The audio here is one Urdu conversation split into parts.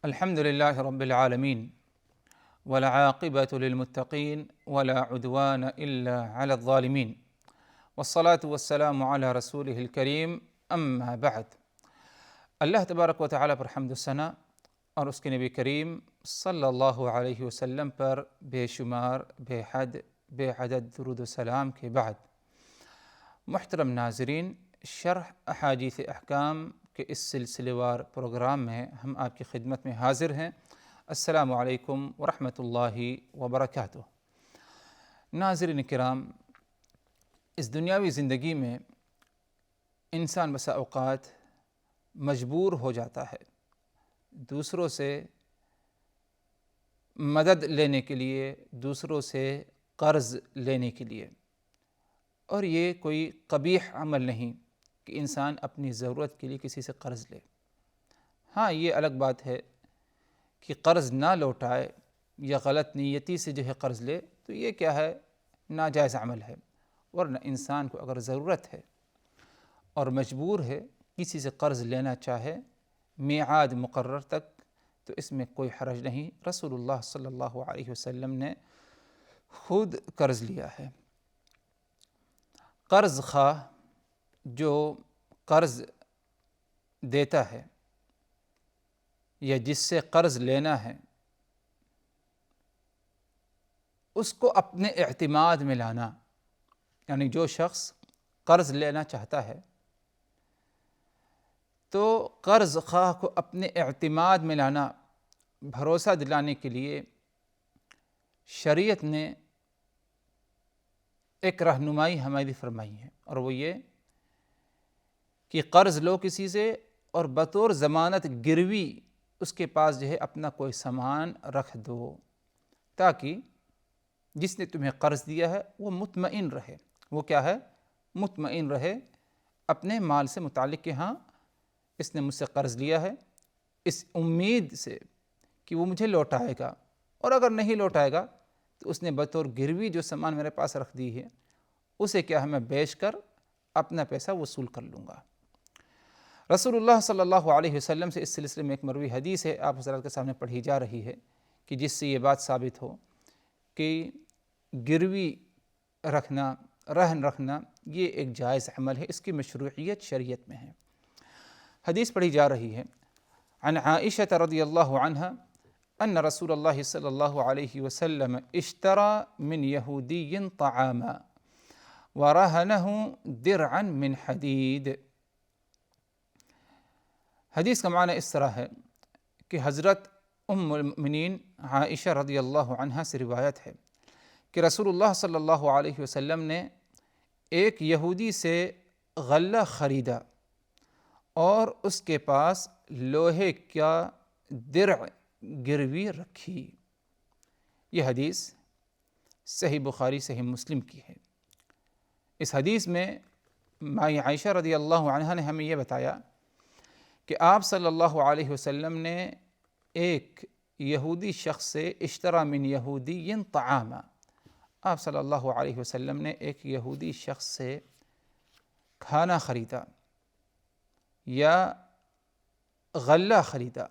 الحمد لله رب العالمين والعاقبة للمتقين ولا عدوان إلا على الظالمين والصلاة والسلام على رسوله الكريم اما بعد۔ اللہ تبارک و تعالیٰ پر حمد و ثنا اور اس کے نبی کریم صلی اللہ علیہ وسلم پر بے شمار بے حد بے عدد درود و سلام کے بعد، محترم ناظرین، شرح احادیث احکام کے اس سلسلے وار پروگرام میں ہم آپ کی خدمت میں حاضر ہیں۔ السلام علیکم ورحمۃ اللہ وبرکاتہ۔ ناظرین کرام، اس دنیاوی زندگی میں انسان بسا اوقات مجبور ہو جاتا ہے دوسروں سے مدد لینے کے لیے، دوسروں سے قرض لینے کے لیے، اور یہ کوئی قبیح عمل نہیں کہ انسان اپنی ضرورت کے لیے کسی سے قرض لے۔ ہاں، یہ الگ بات ہے کہ قرض نہ لوٹائے یا غلط نیتی سے جو ہے قرض لے، تو یہ کیا ہے، ناجائز عمل ہے۔ ورنہ انسان کو اگر ضرورت ہے اور مجبور ہے کسی سے قرض لینا چاہے میعاد مقرر تک، تو اس میں کوئی حرج نہیں۔ رسول اللہ صلی اللہ علیہ وسلم نے خود قرض لیا ہے۔ قرض خواہ جو قرض دیتا ہے یا جس سے قرض لینا ہے، اس کو اپنے اعتماد میں لانا، یعنی جو شخص قرض لینا چاہتا ہے تو قرض خواہ کو اپنے اعتماد میں لانا، بھروسہ دلانے کے لیے شریعت نے ایک رہنمائی ہماری فرمائی ہے، اور وہ یہ کہ قرض لو کسی سے اور بطور ضمانت گروی اس کے پاس جو ہے اپنا کوئی سامان رکھ دو، تاکہ جس نے تمہیں قرض دیا ہے وہ مطمئن رہے۔ وہ کیا ہے؟ مطمئن رہے اپنے مال سے متعلق کہ ہاں، اس نے مجھ سے قرض لیا ہے اس امید سے کہ وہ مجھے لوٹائے گا، اور اگر نہیں لوٹائے گا تو اس نے بطور گروی جو سامان میرے پاس رکھ دی ہے اسے کیا ہے، میں بیچ کر اپنا پیسہ وصول کر لوں گا۔ رسول اللہ صلی اللہ علیہ وسلم سے اس سلسلے میں ایک مروی حدیث ہے، آپ حضرات کے سامنے پڑھی جا رہی ہے، کہ جس سے یہ بات ثابت ہو کہ گروی رکھنا، رہن رکھنا، یہ ایک جائز عمل ہے، اس کی مشروعیت شریعت میں ہے۔ حدیث پڑھی جا رہی ہے، عن عائشہ رضی اللہ عنہا ان رسول اللہ صلی اللہ علیہ وسلم اشترى من یہودی طعاما ورہنہ درعا من حدید۔ حدیث کا معنی اس طرح ہے کہ حضرت ام المؤمنین عائشہ رضی اللہ عنہا سے روایت ہے کہ رسول اللہ صلی اللہ علیہ وسلم نے ایک یہودی سے غلہ خریدا اور اس کے پاس لوہے کا درع گروی رکھی۔ یہ حدیث صحیح بخاری صحیح مسلم کی ہے۔ اس حدیث میں مائی عائشہ رضی اللہ عنہا نے ہمیں یہ بتایا کہ آپ صلی اللہ علیہ وسلم نے ایک یہودی شخص سے اشترى من یہودی طعاما، آپ صلی اللہ علیہ وسلم نے ایک یہودی شخص سے کھانا خریدا یا غلہ خریدا،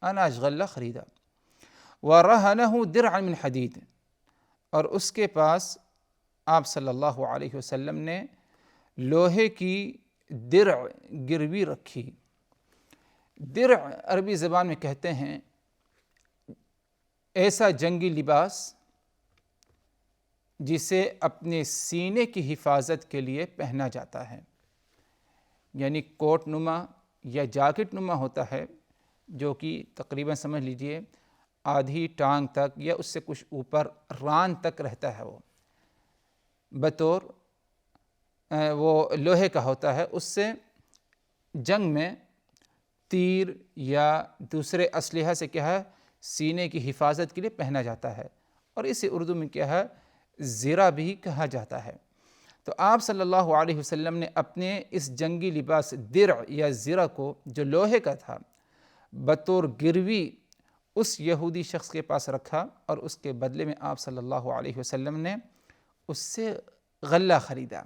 اناج غلہ خریدا، وَرَهَنَهُ دِرْعًا مِنْ حَدِيدٍ، اور اس کے پاس آپ صلی اللہ علیہ وسلم نے لوہے کی درع گروی رکھی۔ درع عربی زبان میں کہتے ہیں ایسا جنگی لباس جسے اپنے سینے کی حفاظت کے لیے پہنا جاتا ہے، یعنی کوٹ نما یا جاکٹ نما ہوتا ہے، جو کہ تقریباً سمجھ لیجئے آدھی ٹانگ تک یا اس سے کچھ اوپر ران تک رہتا ہے، وہ بطور وہ لوہے کا ہوتا ہے، اس سے جنگ میں تیر یا دوسرے اسلحہ سے کیا ہے، سینے کی حفاظت کے لیے پہنا جاتا ہے، اور اسے اردو میں کیا ہے، زرہ بھی کہا جاتا ہے۔ تو آپ صلی اللہ علیہ وسلم نے اپنے اس جنگی لباس درع یا زرہ کو جو لوہے کا تھا بطور گروی اس یہودی شخص کے پاس رکھا، اور اس کے بدلے میں آپ صلی اللہ علیہ وسلم نے اس سے غلہ خریدا۔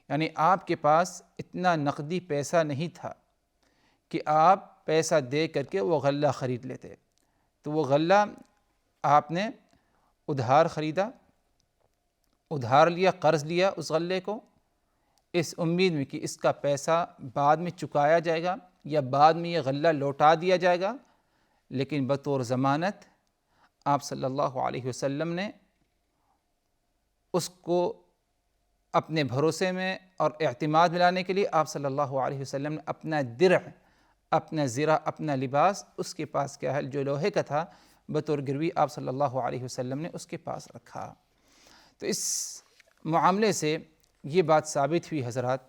یعنی آپ کے پاس اتنا نقدی پیسہ نہیں تھا کہ آپ پیسہ دے کر کے وہ غلہ خرید لیتے. تو وہ غلہ آپ نے ادھار خریدا، ادھار لیا، قرض لیا اس غلے کو، اس امید میں کہ اس کا پیسہ بعد میں چکایا جائے گا یا بعد میں یہ غلہ لوٹا دیا جائے گا، لیکن بطور ضمانت آپ صلی اللہ علیہ وسلم نے اس کو اپنے بھروسے میں اور اعتماد میں لانے کے لیے آپ صلی اللہ علیہ وسلم نے اپنا درع، اپنا زرہ، اپنا لباس اس کے پاس کیا ہے جو لوہے کا تھا بطور گروی آپ صلی اللہ علیہ وسلم نے اس کے پاس رکھا. تو اس معاملے سے یہ بات ثابت ہوئی حضرات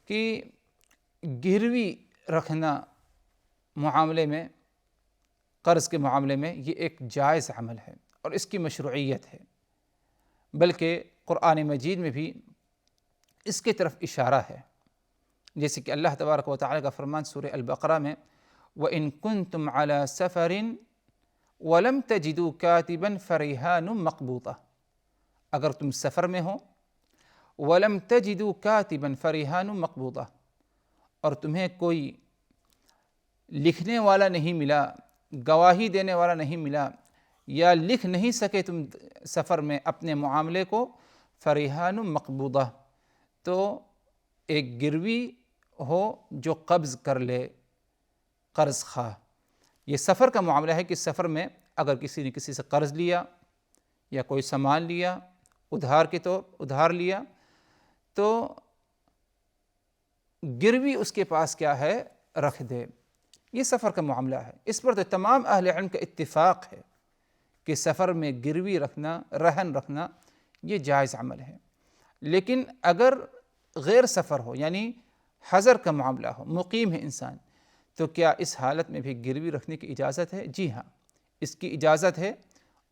کہ گروی رکھنا معاملے میں، قرض کے معاملے میں یہ ایک جائز عمل ہے اور اس کی مشروعیت ہے، بلکہ قرآن مجید میں بھی اس کی طرف اشارہ ہے. جیسے کہ اللہ تبارک و تعالیٰ کا فرمان سورہ البقرہ میں وَإِن كُنتُمْ عَلَى سَفَرٍ وَلَمْ تَجِدُوا كَاتِبًا فَرِهَانٌ مَقْبُوضَةٌ، اگر تم سفر میں ہو وَلَمْ تَجِدُوا كَاتِبًا فَرِهَانٌ مَقْبُوضَةٌ، اور تمہیں کوئی لکھنے والا نہیں ملا، گواہی دینے والا نہیں ملا، یا لکھ نہیں سکے تم سفر میں اپنے معاملے کو، فَرِهَانٌ مَقْبُوضَةٌ، تو ایک گروی ہو جو قبض کر لے قرض خواہ. یہ سفر کا معاملہ ہے کہ سفر میں اگر کسی نے کسی سے قرض لیا یا کوئی سامان لیا ادھار کے طور ادھار لیا تو گروی اس کے پاس کیا ہے رکھ دے. یہ سفر کا معاملہ ہے. اس پر تو تمام اہل علم کا اتفاق ہے کہ سفر میں گروی رکھنا، رہن رکھنا یہ جائز عمل ہے. لیکن اگر غیر سفر ہو یعنی حضر کا معاملہ ہو، مقیم ہے انسان، تو کیا اس حالت میں بھی گروی رکھنے کی اجازت ہے؟ جی ہاں، اس کی اجازت ہے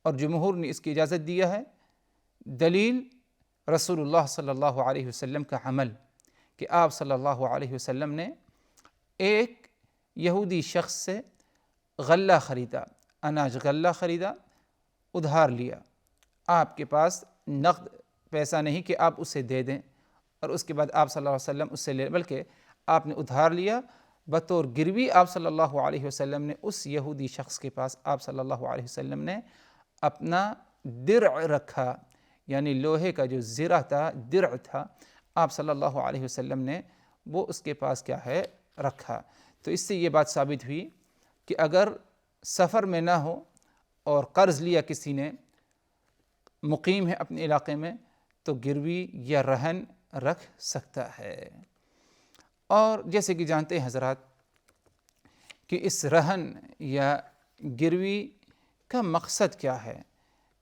اور جمہور نے اس کی اجازت دیا ہے. دلیل رسول اللہ صلی اللہ علیہ وسلم کا عمل کہ آپ صلی اللہ علیہ وسلم نے ایک یہودی شخص سے غلہ خریدا، اناج غلہ خریدا، ادھار لیا. آپ کے پاس نقد پیسہ نہیں کہ آپ اسے دے دیں اور اس کے بعد آپ صلی اللہ علیہ وسلم اس سے لے، بلکہ آپ نے ادھار لیا بطور گروی. آپ صلی اللہ علیہ وسلم نے اس یہودی شخص کے پاس آپ صلی اللہ علیہ وسلم نے اپنا درع رکھا، یعنی لوہے کا جو زرہ تھا، درع تھا، آپ صلی اللہ علیہ وسلم نے وہ اس کے پاس کیا ہے رکھا. تو اس سے یہ بات ثابت ہوئی کہ اگر سفر میں نہ ہو اور قرض لیا کسی نے، مقیم ہے اپنے علاقے میں، تو گروی یا رہن رکھ سکتا ہے. اور جیسے کہ جانتے ہیں حضرات کہ اس رہن یا گروی کا مقصد کیا ہے.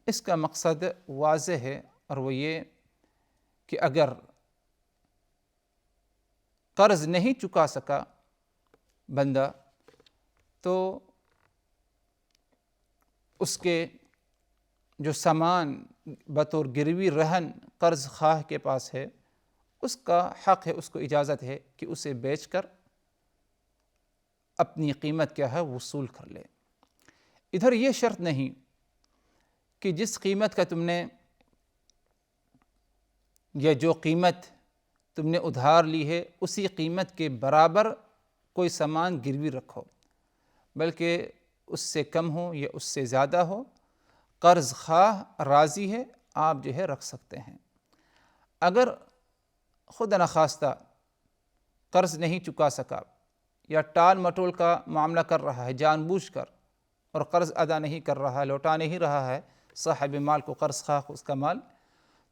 اس کا مقصد واضح ہے اور وہ یہ کہ اگر قرض نہیں چکا سکا بندہ تو اس کے جو سامان بطور گروی رہن قرض خواہ کے پاس ہے اس کا حق ہے، اس کو اجازت ہے کہ اسے بیچ کر اپنی قیمت کیا ہے وصول کر لے. ادھر یہ شرط نہیں کہ جس قیمت کا تم نے یا جو قیمت تم نے ادھار لی ہے اسی قیمت کے برابر کوئی سامان گروی رکھو، بلکہ اس سے کم ہو یا اس سے زیادہ ہو، قرض خواہ راضی ہے آپ جو ہے رکھ سکتے ہیں. اگر خود نخواستہ قرض نہیں چکا سکا یا ٹال مٹول کا معاملہ کر رہا ہے جان بوجھ کر اور قرض ادا نہیں کر رہا ہے، لوٹا نہیں رہا ہے صاحب مال کو، قرض خواہ کو اس کا مال،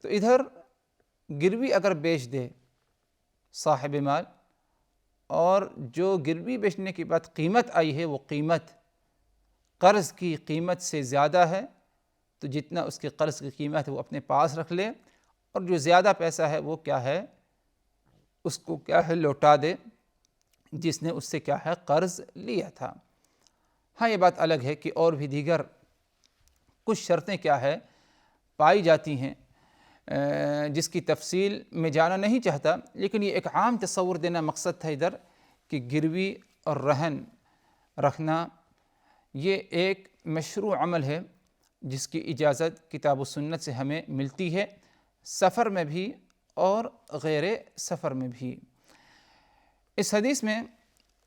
تو ادھر گروی اگر بیچ دے صاحب مال اور جو گروی بیچنے کے بعد قیمت آئی ہے وہ قیمت قرض کی قیمت سے زیادہ ہے تو جتنا اس کے قرض کی قیمت ہے وہ اپنے پاس رکھ لے اور جو زیادہ پیسہ ہے وہ کیا ہے اس کو کیا ہے لوٹا دے جس نے اس سے کیا ہے قرض لیا تھا. ہاں یہ بات الگ ہے کہ اور بھی دیگر کچھ شرطیں کیا ہے پائی جاتی ہیں جس کی تفصیل میں جانا نہیں چاہتا، لیکن یہ ایک عام تصور دینا مقصد تھا ادھر کہ گروی اور رہن رکھنا یہ ایک مشروع عمل ہے جس کی اجازت کتاب و سنت سے ہمیں ملتی ہے، سفر میں بھی اور غیر سفر میں بھی. اس حدیث میں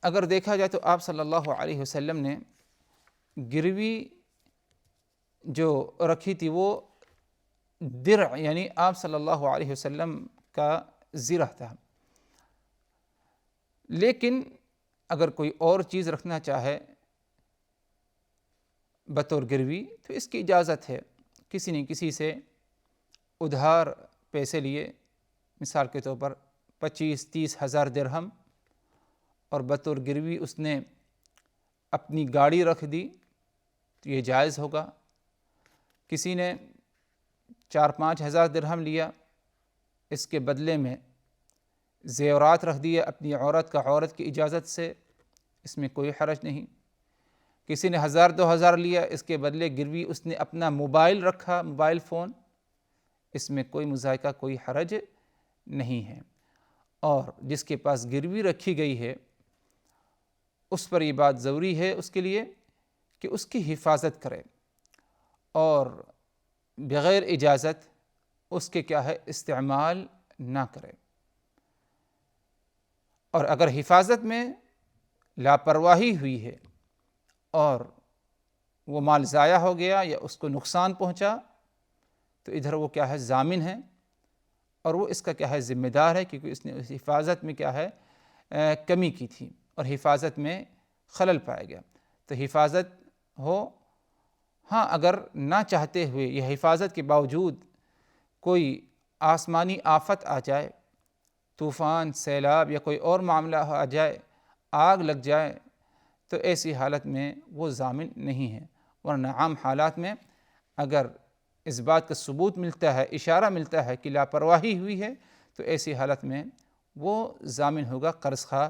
اگر دیکھا جائے تو آپ صلی اللہ علیہ وسلم نے گروی جو رکھی تھی وہ درع یعنی آپ صلی اللہ علیہ وسلم کا زرہ تھا، لیکن اگر کوئی اور چیز رکھنا چاہے بطور گروی تو اس کی اجازت ہے۔ کسی نے کسی سے ادھار پیسے لیے، مثال کے طور پر 25-30 ہزار درہم، اور بطور گروی اس نے اپنی گاڑی رکھ دی تو یہ جائز ہوگا۔ کسی نے 4-5 ہزار درہم لیا، اس کے بدلے میں زیورات رکھ دیے اپنی عورت کا عورت کی اجازت سے، اس میں کوئی حرج نہیں۔ کسی نے 1000-2000 لیا، اس کے بدلے گروی اس نے اپنا موبائل رکھا، موبائل فون، اس میں کوئی مضائقہ کوئی حرج نہیں ہے۔ اور جس کے پاس گروی رکھی گئی ہے اس پر یہ بات ضروری ہے اس کے لیے کہ اس کی حفاظت کرے اور بغیر اجازت اس کے کیا ہے استعمال نہ کرے، اور اگر حفاظت میں لاپرواہی ہوئی ہے اور وہ مال ضائع ہو گیا یا اس کو نقصان پہنچا تو ادھر وہ کیا ہے ضامن ہے، اور وہ اس کا کیا ہے ذمہ دار ہے، کیونکہ اس نے اس حفاظت میں کیا ہے کمی کی تھی اور حفاظت میں خلل پایا گیا۔ تو حفاظت ہو، ہاں اگر نہ چاہتے ہوئے یہ حفاظت کے باوجود کوئی آسمانی آفت آ جائے، طوفان، سیلاب یا کوئی اور معاملہ آ جائے، آگ لگ جائے، تو ایسی حالت میں وہ ضامن نہیں ہے، ورنہ عام حالات میں اگر اس بات کا ثبوت ملتا ہے، اشارہ ملتا ہے کہ لاپرواہی ہوئی ہے، تو ایسی حالت میں وہ ضامن ہوگا قرض خواہ،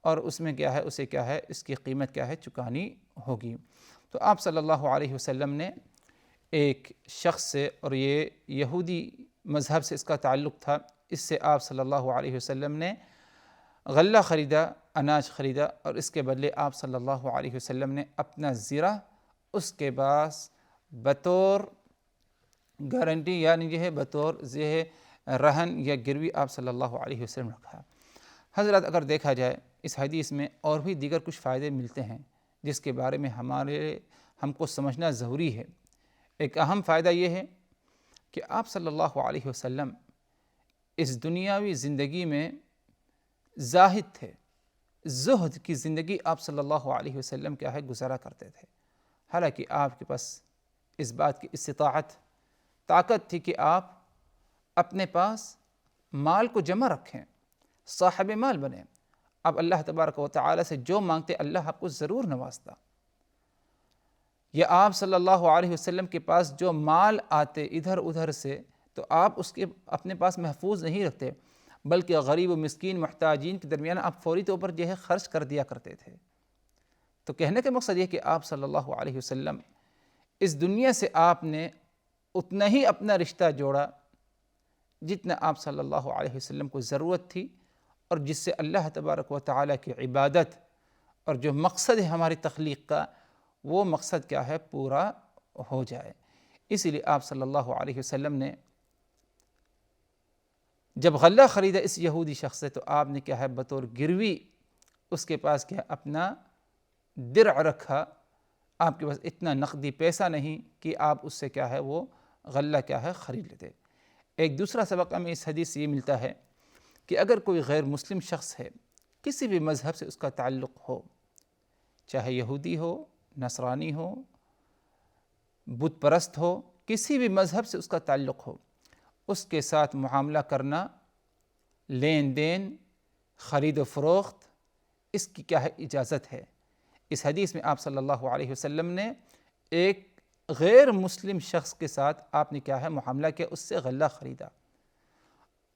اور اس میں کیا ہے اسے کیا ہے اس کی قیمت کیا ہے چکانی ہوگی۔ تو آپ صلی اللہ علیہ وسلم نے ایک شخص سے، اور یہ یہودی مذہب سے اس کا تعلق تھا، اس سے آپ صلی اللہ علیہ وسلم نے غلہ خریدا، اناج خریدا، اور اس کے بدلے آپ صلی اللہ علیہ وسلم نے اپنا زرہ اس کے پاس بطور گارنٹی یعنی یہ ہے بطور رہن یا گروی آپ صلی اللہ علیہ وسلم رکھا۔ حضرات اگر دیکھا جائے اس حدیث میں اور بھی دیگر کچھ فائدے ملتے ہیں جس کے بارے میں ہم کو سمجھنا ضروری ہے۔ ایک اہم فائدہ یہ ہے کہ آپ صلی اللہ علیہ وسلم اس دنیاوی زندگی میں زاہد تھے، زہد کی زندگی آپ صلی اللہ علیہ وسلم کیا ہے گزارا کرتے تھے، حالانکہ آپ کے پاس اس بات کی استطاعت طاقت تھی کہ آپ اپنے پاس مال کو جمع رکھیں، صاحب مال بنیں۔ اب اللہ تبارک و تعالی سے جو مانگتے اللہ آپ کو ضرور نوازتا، یا آپ صلی اللہ علیہ وسلم کے پاس جو مال آتے ادھر ادھر سے تو آپ اس کے اپنے پاس محفوظ نہیں رکھتے، بلکہ غریب و مسکین محتاجین کے درمیان آپ فوری طور پر جو ہے خرچ کر دیا کرتے تھے۔ تو کہنے کا مقصد یہ کہ آپ صلی اللہ علیہ وسلم اس دنیا سے آپ نے اتنا ہی اپنا رشتہ جوڑا جتنا آپ صلی اللہ علیہ وسلم کو ضرورت تھی، اور جس سے اللہ تبارک و تعالیٰ کی عبادت اور جو مقصد ہے ہماری تخلیق کا وہ مقصد کیا ہے پورا ہو جائے۔ اسی لیے آپ صلی اللہ علیہ وسلم نے جب غلہ خریدا اس یہودی شخص سے تو آپ نے کیا ہے بطور گروی اس کے پاس کیا اپنا درع رکھا۔ آپ کے پاس اتنا نقدی پیسہ نہیں کہ آپ اس سے کیا ہے وہ غلہ کیا ہے خرید لیتے۔ ایک دوسرا سبق ہمیں اس حدیث سے یہ ملتا ہے کہ اگر کوئی غیر مسلم شخص ہے، کسی بھی مذہب سے اس کا تعلق ہو، چاہے یہودی ہو، نصرانی ہو، بت پرست ہو، کسی بھی مذہب سے اس کا تعلق ہو، اس کے ساتھ معاملہ کرنا، لین دین، خرید و فروخت، اس کی کیا ہے اجازت ہے۔ اس حدیث میں آپ صلی اللہ علیہ وسلم نے ایک غیر مسلم شخص کے ساتھ آپ نے کیا ہے معاملہ کیا، اس سے غلہ خریدا،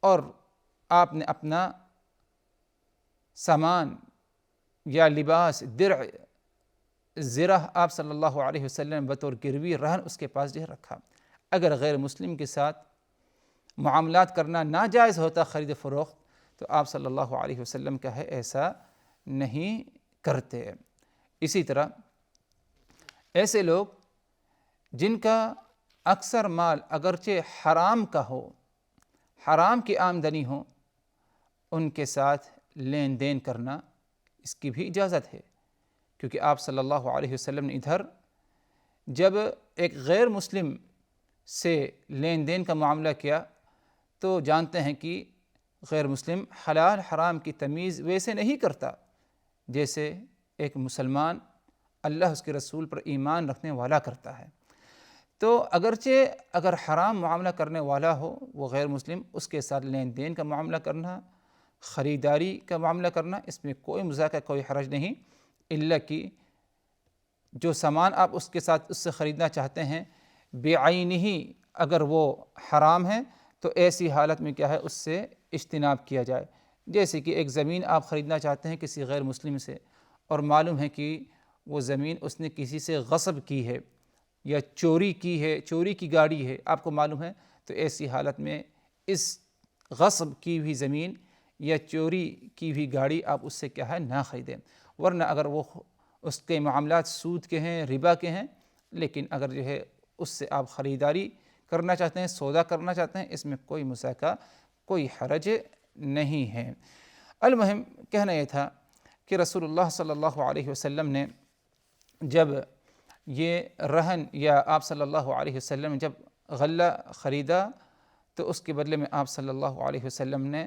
اور آپ نے اپنا سامان یا لباس، درع، زرہ آپ صلی اللہ علیہ وسلم بطور گروی رہن اس کے پاس جو رکھا۔ اگر غیر مسلم کے ساتھ معاملات کرنا ناجائز ہوتا خرید و فروخت تو آپ صلی اللہ علیہ وسلم کا ہے ایسا نہیں کرتے۔ اسی طرح ایسے لوگ جن کا اکثر مال اگرچہ حرام کا ہو، حرام کی آمدنی ہو، ان کے ساتھ لین دین کرنا اس کی بھی اجازت ہے، کیونکہ آپ صلی اللہ علیہ وسلم نے ادھر جب ایک غیر مسلم سے لین دین کا معاملہ کیا تو جانتے ہیں کہ غیر مسلم حلال حرام کی تمیز ویسے نہیں کرتا جیسے ایک مسلمان اللہ اس کے رسول پر ایمان رکھنے والا کرتا ہے۔ تو اگرچہ اگر حرام معاملہ کرنے والا ہو وہ غیر مسلم، اس کے ساتھ لین دین کا معاملہ کرنا، خریداری کا معاملہ کرنا، اس میں کوئی مذاکرہ کوئی حرج نہیں، الا کہ جو سامان آپ اس کے ساتھ اس سے خریدنا چاہتے ہیں بعینہ اگر وہ حرام ہے تو ایسی حالت میں کیا ہے اس سے اجتناب کیا جائے۔ جیسے کہ ایک زمین آپ خریدنا چاہتے ہیں کسی غیر مسلم سے اور معلوم ہے کہ وہ زمین اس نے کسی سے غصب کی ہے یا چوری کی ہے، چوری کی گاڑی ہے، آپ کو معلوم ہے، تو ایسی حالت میں اس غصب کی ہوئی زمین یا چوری کی ہوئی گاڑی آپ اس سے کیا ہے نہ خریدیں، ورنہ اگر وہ اس کے معاملات سود کے ہیں، ربا کے ہیں، لیکن اگر جو ہے اس سے آپ خریداری کرنا چاہتے ہیں، سودا کرنا چاہتے ہیں، اس میں کوئی مساکہ کوئی حرج نہیں ہے۔ المہم کہنا یہ تھا کہ رسول اللہ صلی اللہ علیہ وسلم نے جب یہ رہن یا آپ صلی اللہ علیہ وسلم نے جب غلہ خریدا تو اس کے بدلے میں آپ صلی اللہ علیہ وسلم نے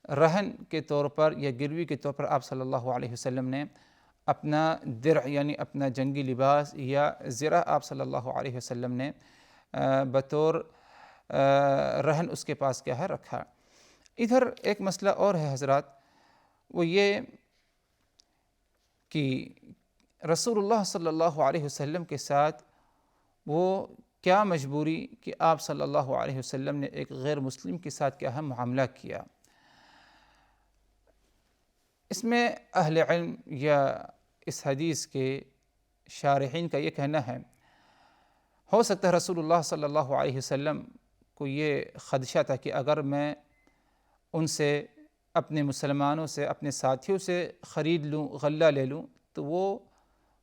رہن کے طور پر یا گروی کے طور پر آپ صلی اللہ علیہ وسلم نے اپنا درع یعنی اپنا جنگی لباس یا زرہ آپ صلی اللہ علیہ وسلم نے بطور رہن اس کے پاس کیا ہے رکھا۔ ادھر ایک مسئلہ اور ہے حضرات، وہ یہ کہ رسول اللہ صلی اللہ علیہ وسلم کے ساتھ وہ کیا مجبوری کہ آپ صلی اللہ علیہ وسلم نے ایک غیر مسلم کے ساتھ کیا ہے معاملہ کیا۔ اس میں اہل علم یا اس حدیث کے شارحین کا یہ کہنا ہے، ہو سکتا ہے رسول اللہ صلی اللہ علیہ وسلم کو یہ خدشہ تھا کہ اگر میں ان سے اپنے مسلمانوں سے اپنے ساتھیوں سے خرید لوں، غلہ لے لوں تو وہ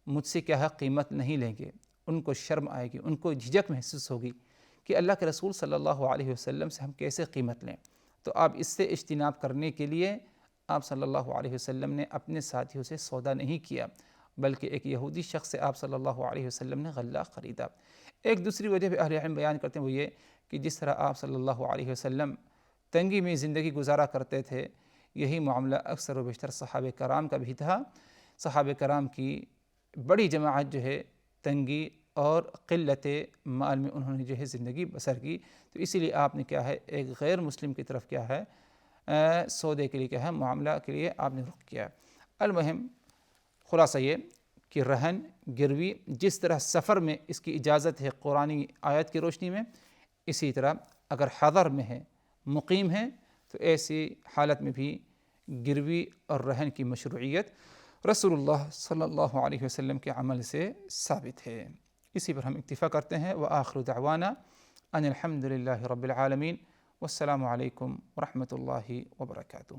مجھ سے کیا ہے قیمت نہیں لیں گے، ان کو شرم آئے گی، ان کو جھجک محسوس ہوگی کہ اللہ کے رسول صلی اللہ علیہ وسلم سے ہم کیسے قیمت لیں۔ تو آپ اس سے اجتناب کرنے کے لیے آپ صلی اللہ علیہ وسلم نے اپنے ساتھیوں سے سودا نہیں کیا، بلکہ ایک یہودی شخص سے آپ صلی اللہ علیہ وسلم نے غلہ خریدا۔ ایک دوسری وجہ بھی اہل علم بیان کرتے ہیں، وہ یہ کہ جس طرح آپ صلی اللہ علیہ وسلم تنگی میں زندگی گزارا کرتے تھے، یہی معاملہ اکثر و بیشتر صحابہ کرام کا بھی تھا۔ صحابہ کرام کی بڑی جماعت جو ہے تنگی اور قلت مال میں انہوں نے جو ہے زندگی بسر کی، تو اسی لیے آپ نے کیا ہے ایک غیر مسلم کی طرف کیا ہے سودے کے لیے کیا ہے معاملہ کے لیے آپ نے رخ کیا۔ المہم خلاصہ یہ کہ رہن گروی جس طرح سفر میں اس کی اجازت ہے قرآنی آیت کی روشنی میں، اسی طرح اگر حضر میں ہے، مقیم ہے، تو ایسی حالت میں بھی گروی اور رہن کی مشروعیت رسول اللہ صلی اللہ علیہ وسلم کے عمل سے ثابت ہے۔ اسی پر ہم اکتفا کرتے ہیں۔ وآخر دعوانا ان الحمد للہ رب العالمین، والسلام علیکم ورحمۃ اللہ وبرکاتہ۔